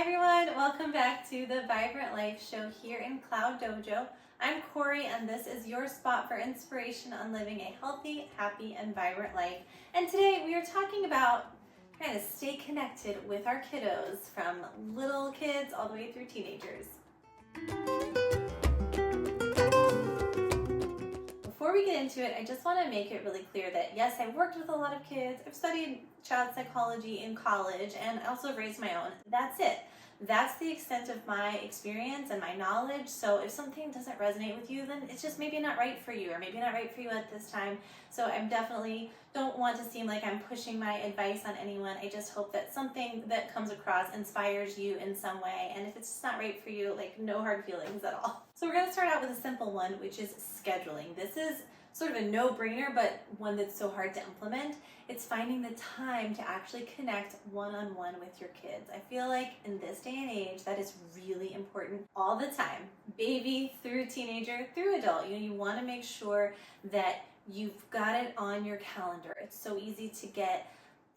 Hi everyone, welcome back to the Vibrant Life Show here in Cloud Dojo. I'm Corey and this is your spot for inspiration on living a healthy, happy, and vibrant life. And today we are talking about trying to stay connected with our kiddos from little kids all the way through teenagers. Before we get into it, I just want to make it really clear that yes, I've worked with a lot of kids, I've studied child psychology in college, and I also raised my own. That's it. That's the extent of my experience and my knowledge. So if something doesn't resonate with you, then it's just maybe not right for you, or maybe not right for you at this time. So I definitely don't want to seem like I'm pushing my advice on anyone. I just hope that something that comes across inspires you in some way. And if it's just not right for you, like no hard feelings at all. So we're going to start out with a simple one, which is scheduling. This is sort of a no-brainer, but one that's so hard to implement. It's finding the time to actually connect one-on-one with your kids. I feel like in this day and age, that is really important all the time. Baby through teenager through adult. You want to make sure that you've got it on your calendar. It's so easy to get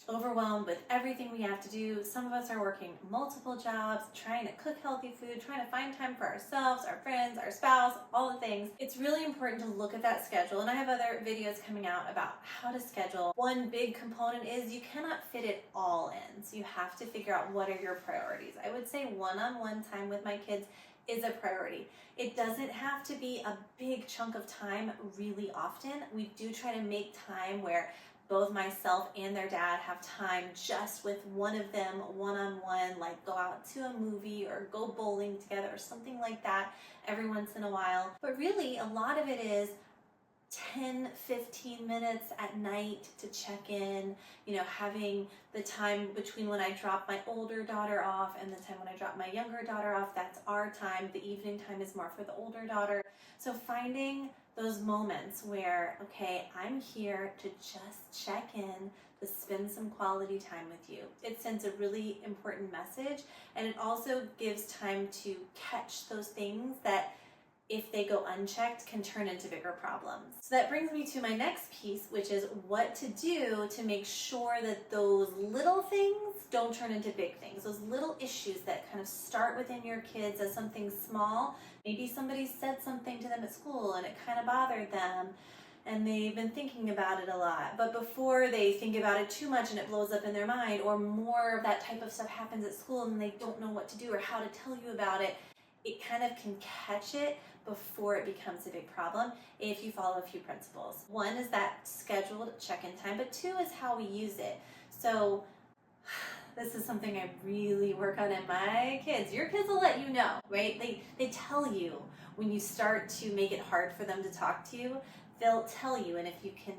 overwhelmed with everything we have to do. Some of us are working multiple jobs, trying to cook healthy food, trying to find time for ourselves, our friends, our spouse, all the things. It's really important to look at that schedule, and I have other videos coming out about how to schedule. One big component is you cannot fit it all in, so you have to figure out what are your priorities. I would say one-on-one time with my kids is a priority. It doesn't have to be a big chunk of time really often. We do try to make time where both myself and their dad have time just with one of them one-on-one, like go out to a movie or go bowling together or something like that every once in a while. But really, a lot of it is 10-15 minutes at night to check in, having the time between when I drop my older daughter off and the time when I drop my younger daughter off. That's our time. The evening time is more for the older daughter. So finding those moments where, okay, I'm here to just check in, to spend some quality time with you. It sends a really important message, and it also gives time to catch those things that, if they go unchecked, can turn into bigger problems. So that brings me to my next piece, which is what to do to make sure that those little things don't turn into big things. Those little issues that kind of start within your kids as something small. Maybe somebody said something to them at school and it kind of bothered them, and they've been thinking about it a lot. But before they think about it too much and it blows up in their mind, or more of that type of stuff happens at school and they don't know what to do or how to tell you about it, it kind of can catch it before it becomes a big problem if you follow a few principles. One is that scheduled check-in time, but two is how we use it. So this is something I really work on in my kids. Your kids will let you know, right? They tell you when you start to make it hard for them to talk to you. They'll tell you, and if you can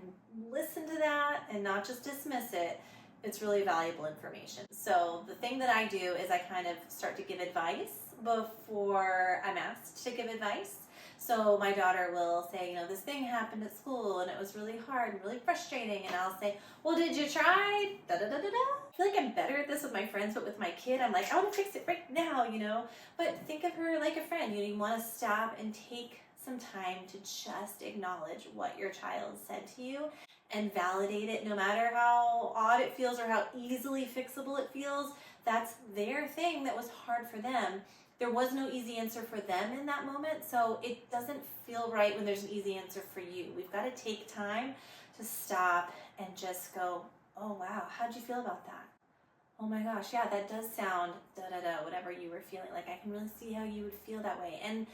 listen to that and not just dismiss it, it's really valuable information. So the thing that I do is I kind of start to give advice before I'm asked to give advice. So my daughter will say, this thing happened at school and it was really hard and really frustrating. And I'll say, well, did you try? Da da da da da. I feel like I'm better at this with my friends, but with my kid, I'm like, I want to fix it right now, But think of her like a friend. You want to stop and take some time to just acknowledge what your child said to you and validate it, no matter how odd it feels or how easily fixable it feels. That's their thing that was hard for them. There was no easy answer for them in that moment, so it doesn't feel right when there's an easy answer for you. We've got to take time to stop and just go, oh wow, how'd you feel about that? Oh my gosh, yeah, that does sound da-da-da, whatever you were feeling. Like, I can really see how you would feel that way. And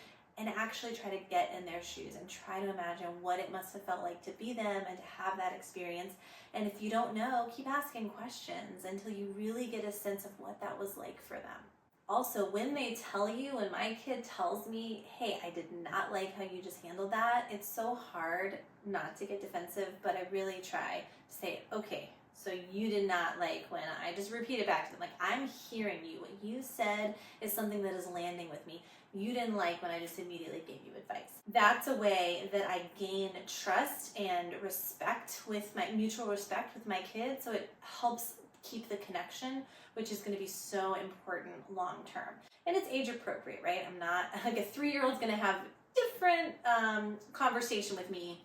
actually try to get in their shoes and try to imagine what it must have felt like to be them and to have that experience. And if you don't know, keep asking questions until you really get a sense of what that was like for them. Also, when they tell you, when my kid tells me, hey, I did not like how you just handled that, it's so hard not to get defensive, but I really try to say, okay, so you did not like when I just repeat it back to them. Like, I'm hearing you. What you said is something that is landing with me. You didn't like when I just immediately gave you advice. That's a way that I gain trust and respect with my mutual respect with my kids. So it helps keep the connection, which is going to be so important long term. And it's age appropriate, right? I'm not like a 3-year-old's going to have different conversation with me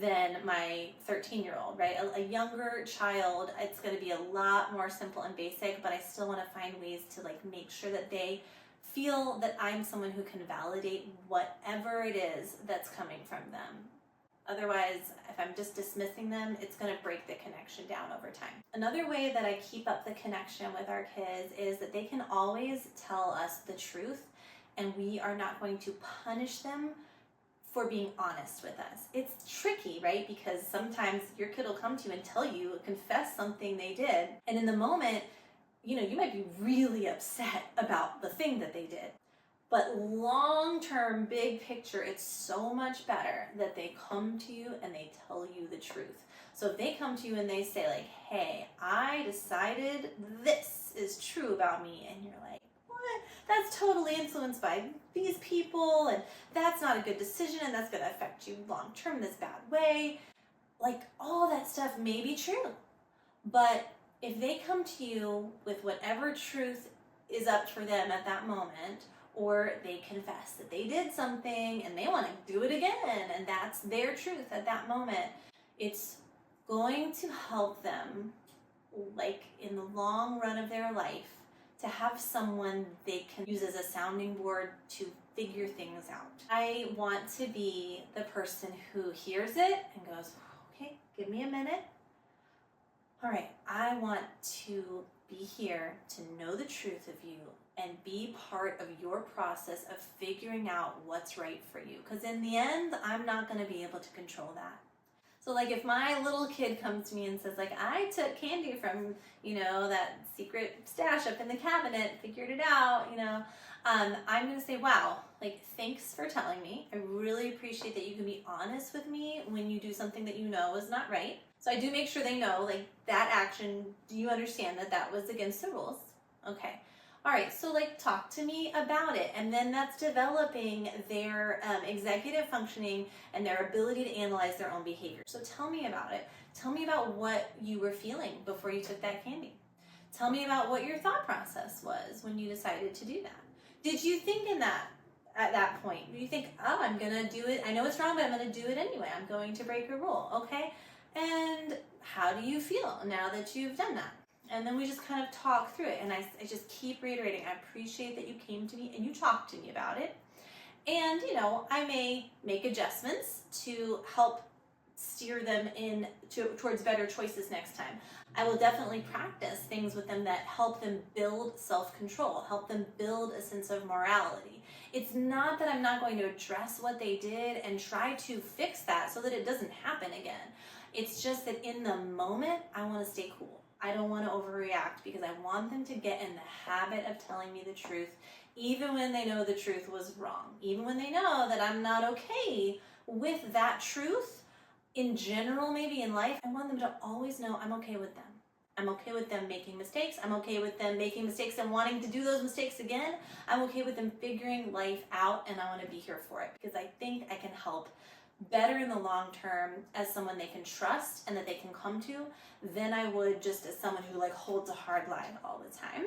than my 13-year-old, right? A younger child, it's going to be a lot more simple and basic, but I still want to find ways to like make sure that they feel that I'm someone who can validate whatever it is that's coming from them. Otherwise, if I'm just dismissing them, it's going to break the connection down over time. Another way that I keep up the connection with our kids is that they can always tell us the truth, and we are not going to punish them for being honest with us. It's tricky, right? Because sometimes your kid will come to you and tell you, confess something they did, and in the moment, you might be really upset about the thing that they did. But long-term, big picture, it's so much better that they come to you and they tell you the truth. So if they come to you and they say like, hey, I decided this is true about me, and you're like, what? That's totally influenced by these people, and that's not a good decision, and that's gonna affect you long-term in this bad way. Like, all that stuff may be true. But if they come to you with whatever truth is up for them at that moment, or they confess that they did something and they want to do it again, and that's their truth at that moment, it's going to help them, like in the long run of their life, to have someone they can use as a sounding board to figure things out. I want to be the person who hears it and goes, okay, give me a minute. All right, I want to be here to know the truth of you and be part of your process of figuring out what's right for you. Because in the end, I'm not going to be able to control that. So like if my little kid comes to me and says like, I took candy from, that secret stash up in the cabinet, figured it out, I'm going to say, wow, like, thanks for telling me. I really appreciate that you can be honest with me when you do something that you know is not right. So I do make sure they know, like, that action, do you understand that that was against the rules? Okay. All right, so like talk to me about it. And then that's developing their executive functioning and their ability to analyze their own behavior. So tell me about it. Tell me about what you were feeling before you took that candy. Tell me about what your thought process was when you decided to do that. Did you think at that point? Do you think, oh, I'm gonna do it. I know it's wrong, but I'm gonna do it anyway. I'm going to break a rule, okay? And how do you feel now that you've done that? And then we just kind of talk through it. And I just keep reiterating, I appreciate that you came to me and you talked to me about it. And, I may make adjustments to help steer them towards better choices next time. I will definitely practice things with them that help them build self-control, help them build a sense of morality. It's not that I'm not going to address what they did and try to fix that so that it doesn't happen again. It's just that in the moment, I want to stay cool. I don't want to overreact because I want them to get in the habit of telling me the truth, even when they know the truth was wrong, even when they know that I'm not okay with that truth. In general, maybe in life, I want them to always know I'm okay with them. I'm okay with them making mistakes. I'm okay with them making mistakes and wanting to do those mistakes again. I'm okay with them figuring life out, and I want to be here for it because I think I can help better in the long term as someone they can trust and that they can come to than I would just as someone who like holds a hard line all the time.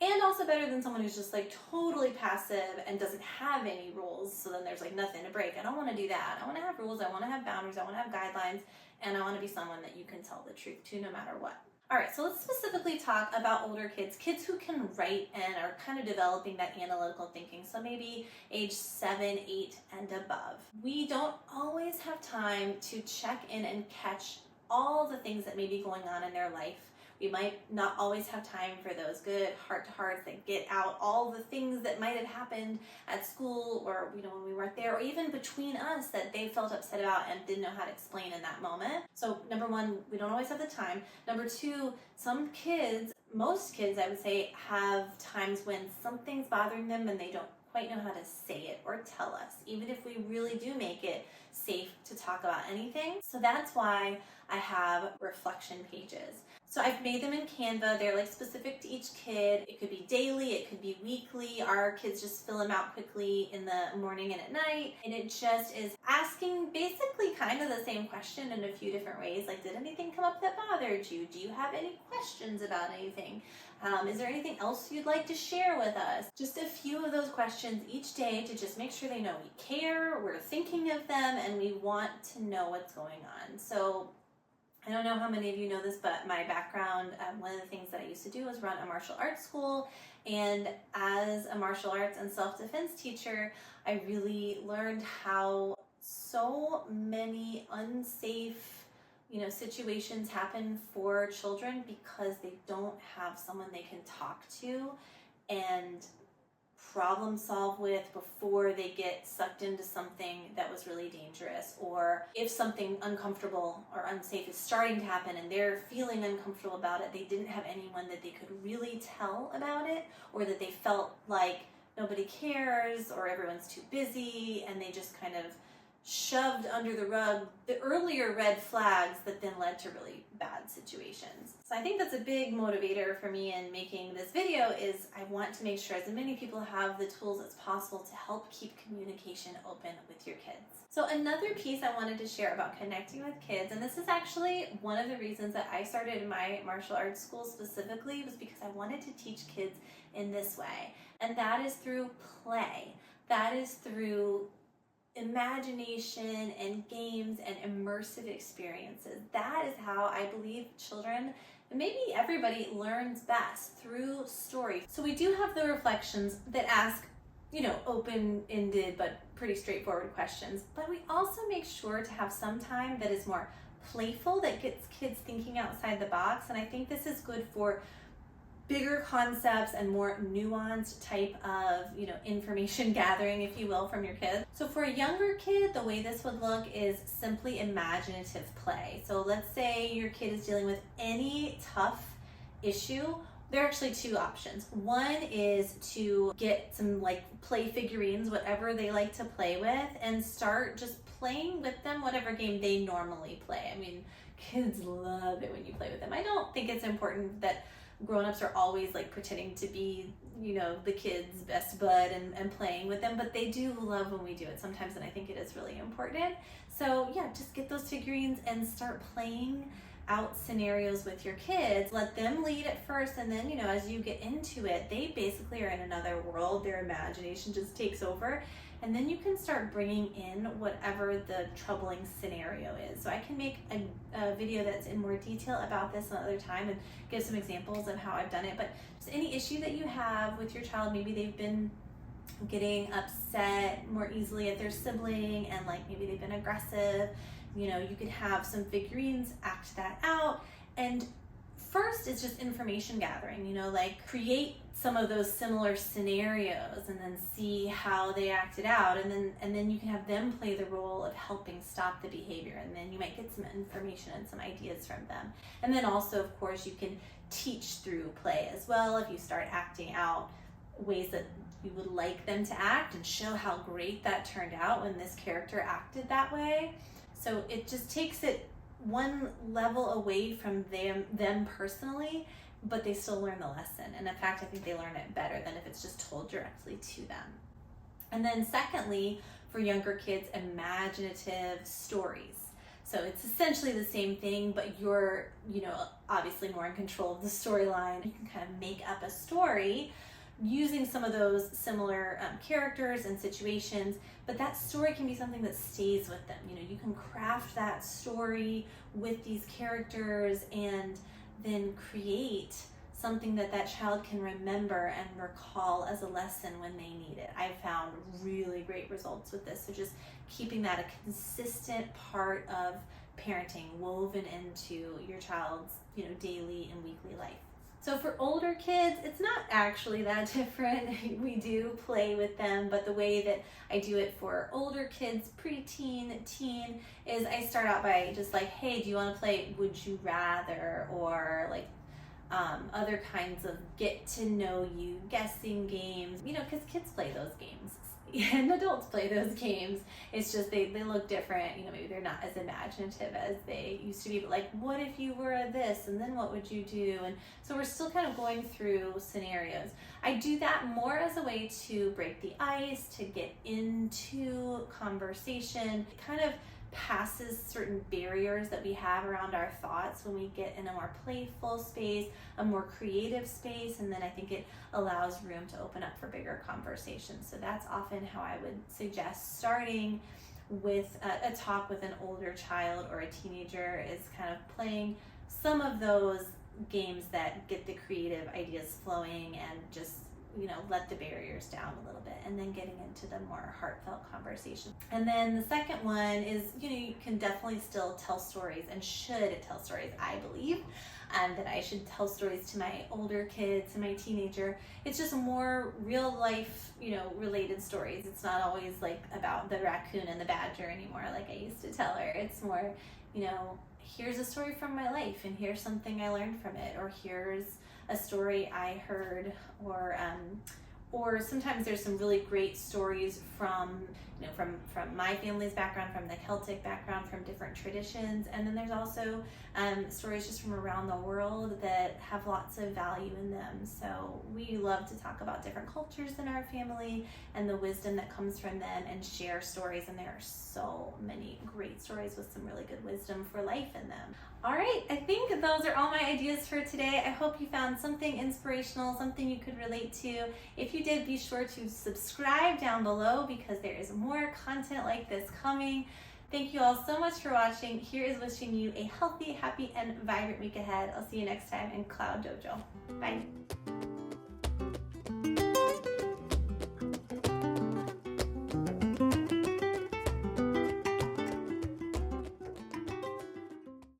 And also better than someone who's just like totally passive and doesn't have any rules, so then there's like nothing to break. I don't want to do that. I want to have rules, I want to have boundaries, I want to have guidelines, and I want to be someone that you can tell the truth to no matter what. All right, so let's specifically talk about older kids who can write and are kind of developing that analytical thinking. So maybe age 7, 8, and above. We don't always have time to check in and catch all the things that may be going on in their life. We might not always have time for those good heart-to-hearts that get out all the things that might have happened at school or when we weren't there, or even between us that they felt upset about and didn't know how to explain in that moment. So number one, we don't always have the time. Number two, most kids I would say have times when something's bothering them and they don't quite know how to say it or tell us, even if we really do make it safe to talk about anything. So that's why I have reflection pages. So I've made them in Canva. They're like specific to each kid. It could be daily, it could be weekly. Our kids just fill them out quickly in the morning and at night. And it just is asking basically kind of the same question in a few different ways. Like, did anything come up that bothered you? Do you have any questions about anything? Is there anything else you'd like to share with us? Just a few of those questions each day to just make sure they know we care, we're thinking of them, and we want to know what's going on. So I don't know how many of you know this, but my background, one of the things that I used to do was run a martial arts school. And as a martial arts and self-defense teacher, I really learned how so many unsafe situations happen for children because they don't have someone they can talk to and problem solve with before they get sucked into something that was really dangerous, or if something uncomfortable or unsafe is starting to happen and they're feeling uncomfortable about it, they didn't have anyone that they could really tell about it, or that they felt like nobody cares or everyone's too busy, and they just kind of shoved under the rug the earlier red flags that then led to really bad situations. So I think that's a big motivator for me in making this video, is I want to make sure as many people have the tools as possible to help keep communication open with your kids. So another piece I wanted to share about connecting with kids, and this is actually one of the reasons that I started my martial arts school specifically, was because I wanted to teach kids in this way. And that is through play. That is through imagination and games and immersive experiences. That is how I believe children, and maybe everybody, learns best, through story. So we do have the reflections that ask, open-ended but pretty straightforward questions, but we also make sure to have some time that is more playful, that gets kids thinking outside the box. And I think this is good for bigger concepts and more nuanced type of, information gathering, if you will, from your kids. So for a younger kid, the way this would look is simply imaginative play. So let's say your kid is dealing with any tough issue. There are actually two options. One is to get some play figurines, whatever they like to play with, and start just playing with them whatever game they normally play. I mean, kids love it when you play with them. I don't think it's important that grown-ups are always pretending to be, the kid's best bud and playing with them, but they do love when we do it sometimes, and I think it is really important. So yeah, just get those figurines and start playing out scenarios with your kids. Let them lead at first, and then, as you get into it, they basically are in another world. Their imagination just takes over. And then you can start bringing in whatever the troubling scenario is. So I can make a video that's in more detail about this another time and give some examples of how I've done it. But just any issue that you have with your child, maybe they've been getting upset more easily at their sibling, and maybe they've been aggressive, you could have some figurines act that out. And first, it's just information gathering, create some of those similar scenarios and then see how they acted out. And then you can have them play the role of helping stop the behavior. And then you might get some information and some ideas from them. And then also, of course, you can teach through play as well. If you start acting out ways that you would like them to act and show how great that turned out when this character acted that way. So it just takes it one level away from them personally, but they still learn the lesson. And in fact, I think they learn it better than if it's just told directly to them. And then secondly, for younger kids, imaginative stories. So it's essentially the same thing, but you're, obviously more in control of the storyline. You can kind of make up a story using some of those similar characters and situations, but that story can be something that stays with them. You can craft that story with these characters and then create something that child can remember and recall as a lesson when they need it. I've found really great results with this. So just keeping that a consistent part of parenting, woven into your child's, daily and weekly life. So for older kids, it's not actually that different. We do play with them, but the way that I do it for older kids, preteen, teen, is I start out by just hey, do you want to play Would You Rather, or other kinds of get to know you, guessing games, because kids play those games and adults play those games. It's just they look different. Maybe they're not as imaginative as they used to be, but what if you were this, and then what would you do? And so we're still kind of going through scenarios. I do that more as a way to break the ice, to get into conversation, kind of passes certain barriers that we have around our thoughts when we get in a more playful space, a more creative space, and then I think it allows room to open up for bigger conversations. So that's often how I would suggest starting with a talk with an older child or a teenager, is kind of playing some of those games that get the creative ideas flowing and just, let the barriers down a little bit, and then getting into the more heartfelt conversation. And then the second one is, you can definitely still tell stories and should tell stories, I believe. That I should tell stories to my older kids, to my teenager. It's just more real life, related stories. It's not always like about the raccoon and the badger anymore, like I used to tell her. It's more, here's a story from my life, and here's something I learned from it, or here's a story I heard, or sometimes there's some really great stories from my family's background, from the Celtic background, from different traditions, and then there's also stories just from around the world that have lots of value in them. So we love to talk about different cultures in our family and the wisdom that comes from them, and share stories, and there are so many great stories with some really good wisdom for life in them. All right, I think those are all my ideas for today. I hope you found something inspirational, something you could relate to. If you did, be sure to subscribe down below, because there is more content like this coming. Thank you all so much for watching. Here is wishing you a healthy, happy, and vibrant week ahead. I'll see you next time in Cloud Dojo. Bye.